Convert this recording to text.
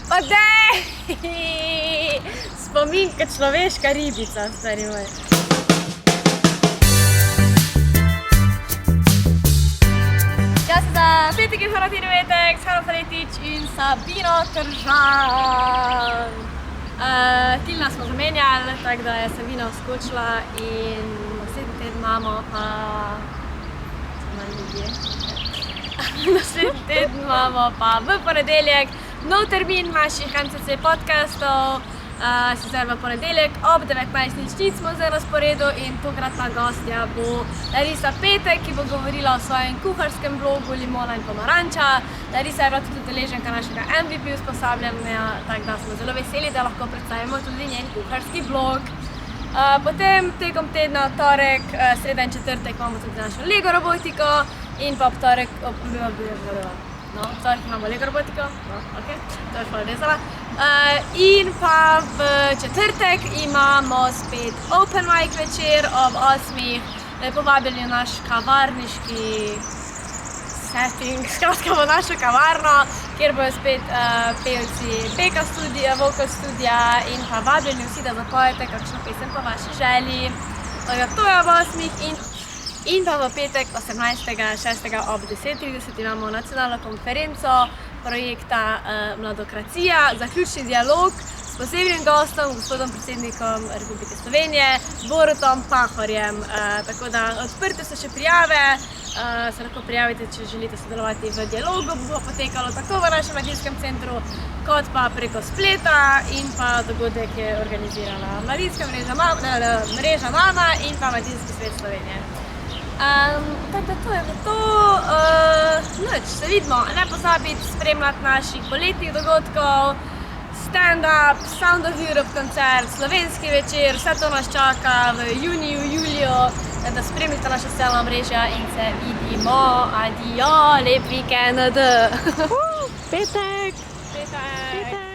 Pa dej! Spominka človeška ribica, stari moj. Jaz sem za petek in Hrvatini vetek, s Hano Faletič in Sabino Tržan. Tilna smo zamenjali, tako da je Sabina vskočila in naslednji teden imamo pa... Naslednji teden imamo pa v ponedeljek nov termin naših MCC podcastov. Sicer v ponedeljek ob 19:00 smo zdaj na sporedu in tokratna gostja bo Larisa Petek, ki bo govorila o svojem kuharskem blogu Limona in pomaranča. Larisa je bila tudi udeleženka našega MVP usposabljanja, tako da smo zelo veseli, da lahko predstavimo tudi njen kuharski blog. Potem tekom tedna, torek, sreda in četrtek imamo tudi našo Lego robotiko in pa ob torek... v torek imamo Lego robotiko, to je hvala rezala. In pa v četrtek imamo spet open mic večer ob 8:00. Lepo vabljeni v naš kavarniški setting, skratka v našo kavarno, kjer bojo spet pevci Beka studija, Vocal studija in pa vabljeni vsi, da zapojete kakšno pesem po vaši želji. To je ob 8:00 in pa v petek 18.6. ob 10:30 imamo nacionalno konferenco projekta Mladokracija, zaključni dialog s posebnim gostom, gospodom predsednikom Republike Slovenije, Borutom Pahorjem. Tako da odprte so še prijave, se lahko prijavite, če želite sodelovati v dialogu. Bo potekalo tako v našem mladinskem centru, kot pa preko spleta in pa dogodek je organizirala Mladinska mreža Mama in pa Mladinski svet Slovenije. Tako da to je to. Nič, se vidimo, ne pozabiti spremljati naših poletnih dogodkov, stand-up, Sound of Europe koncert, slovenski večer, vse to nas čaka v juniju, juliju, da spremljite naša socialna mreža in se vidimo. Adijo, lep vikend! Petek! Petek!